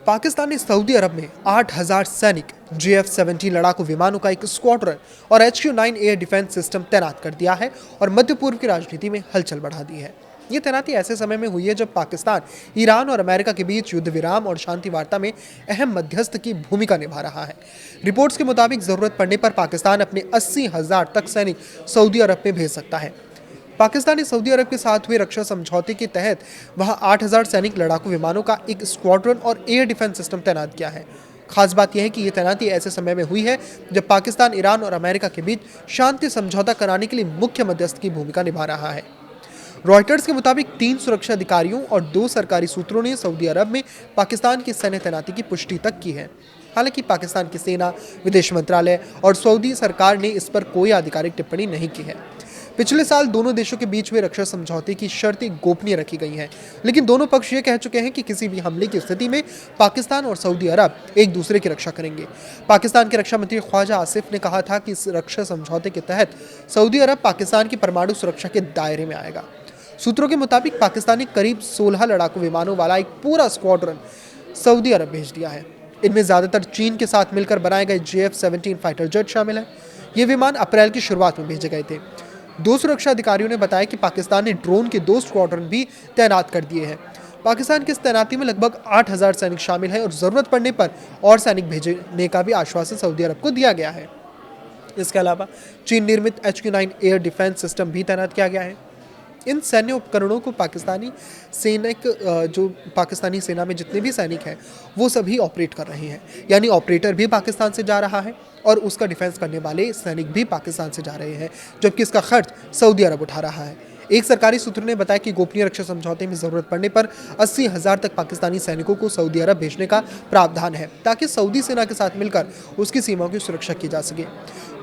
पाकिस्तान ने सऊदी अरब में 8,000 सैनिक JF-17 लड़ाकू विमानों का एक स्क्वाड्रन और HQ-9 एयर डिफेंस सिस्टम तैनात कर दिया है और मध्य पूर्व की राजनीति में हलचल बढ़ा दी है। ये तैनाती ऐसे समय में हुई है जब पाकिस्तान ईरान और अमेरिका के बीच युद्ध विराम और शांति वार्ता में अहम मध्यस्थ की भूमिका निभा रहा है। रिपोर्ट्स के मुताबिक जरूरत पड़ने पर पाकिस्तान अपने 80,000 तक सैनिक सऊदी अरब में भेज सकता है। पाकिस्तान ने सऊदी अरब के साथ हुए रक्षा समझौते के तहत वहां 8,000 सैनिक लड़ाकू विमानों का एक स्क्वाड्रन और एयर डिफेंस सिस्टम तैनात किया है। खास बात यह है कि यह तैनाती ऐसे समय में हुई है जब पाकिस्तान ईरान और अमेरिका के बीच शांति समझौता कराने के लिए मुख्य मध्यस्थ की भूमिका निभा रहा है। रॉयटर्स के मुताबिक 3 सुरक्षा अधिकारियों और 2 सरकारी सूत्रों ने सऊदी अरब में पाकिस्तान की सैन्य तैनाती की पुष्टि तक की है। हालांकि पाकिस्तान की सेना, विदेश मंत्रालय और सऊदी सरकार ने इस पर कोई आधिकारिक टिप्पणी नहीं की है। पिछले साल दोनों देशों के बीच हुए रक्षा समझौते की शर्तें गोपनीय रखी गई हैं, लेकिन दोनों पक्ष ये कह चुके हैं कि किसी भी हमले की स्थिति में पाकिस्तान और सऊदी अरब एक दूसरे की रक्षा करेंगे। पाकिस्तान के रक्षा मंत्री ख्वाजा आसिफ ने कहा था कि इस रक्षा समझौते के तहत सऊदी अरब पाकिस्तान की परमाणु सुरक्षा के दायरे में आएगा। सूत्रों के मुताबिक पाकिस्तान ने करीब 16 लड़ाकू विमानों वाला एक पूरा स्क्वाड्रन सऊदी अरब भेज दिया है। इनमें ज्यादातर चीन के साथ मिलकर बनाए गए JF-17 फाइटर जेट शामिल है। ये विमान अप्रैल की शुरुआत में भेजे गए थे। 2 सुरक्षा अधिकारियों ने बताया कि पाकिस्तान ने ड्रोन के 2 स्क्वाड्रन भी तैनात कर दिए हैं। पाकिस्तान की इस तैनाती में लगभग 8,000 सैनिक शामिल हैं और जरूरत पड़ने पर और सैनिक भेजने का भी आश्वासन सऊदी अरब को दिया गया है। इसके अलावा चीन निर्मित HQ-9 एयर डिफेंस सिस्टम भी तैनात किया गया है। इन सैन्य उपकरणों को पाकिस्तानी सेना में जितने भी सैनिक हैं वो सभी ऑपरेट कर रहे हैं, यानी ऑपरेटर भी पाकिस्तान से जा रहा है और उसका डिफेंस करने वाले सैनिक भी पाकिस्तान से जा रहे हैं, जबकि इसका खर्च सऊदी अरब उठा रहा है। एक सरकारी सूत्र ने बताया कि गोपनीय रक्षा समझौते में जरूरत पड़ने पर 80,000 तक पाकिस्तानी सैनिकों को सऊदी अरब भेजने का प्रावधान है, ताकि सऊदी सेना के साथ मिलकर उसकी सीमाओं की सुरक्षा की जा सके।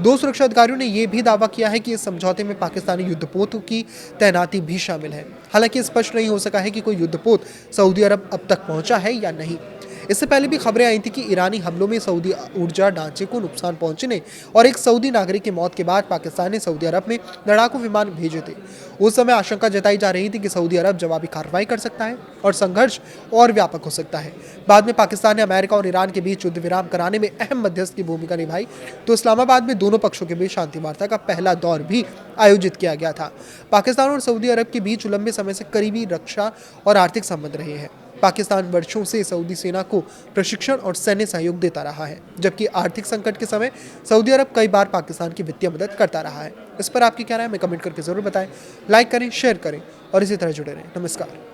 2 सुरक्षा अधिकारियों ने यह भी दावा किया है कि इस समझौते में पाकिस्तानी युद्धपोतों की तैनाती भी शामिल है। हालांकि स्पष्ट नहीं हो सका है कि कोई युद्धपोत सऊदी अरब अब तक पहुंचा है या नहीं। इससे पहले भी खबरें आई थी कि ईरानी हमलों में सऊदी ऊर्जा ढांचे को नुकसान पहुंचने और एक सऊदी नागरिक की मौत के बाद पाकिस्तान ने सऊदी अरब में लड़ाकू विमान भेजे थे। उस समय आशंका जताई जा रही थी कि सऊदी अरब जवाबी कार्रवाई कर सकता है और संघर्ष और व्यापक हो सकता है। बाद में पाकिस्तान ने अमेरिका और ईरान के बीच युद्ध विराम कराने में अहम मध्यस्थ की भूमिका निभाई, तो इस्लामाबाद में दोनों पक्षों के बीच शांति वार्ता का पहला दौर भी आयोजित किया गया था। पाकिस्तान और सऊदी अरब के बीच लंबे समय से करीबी रक्षा और आर्थिक संबंध रहे हैं। पाकिस्तान वर्षों से सऊदी सेना को प्रशिक्षण और सैन्य सहयोग देता रहा है, जबकि आर्थिक संकट के समय सऊदी अरब कई बार पाकिस्तान की वित्तीय मदद करता रहा है। इस पर आपकी क्या राय है, हमें कमेंट करके जरूर बताएं। लाइक करें, शेयर करें और इसी तरह जुड़े रहें। नमस्कार।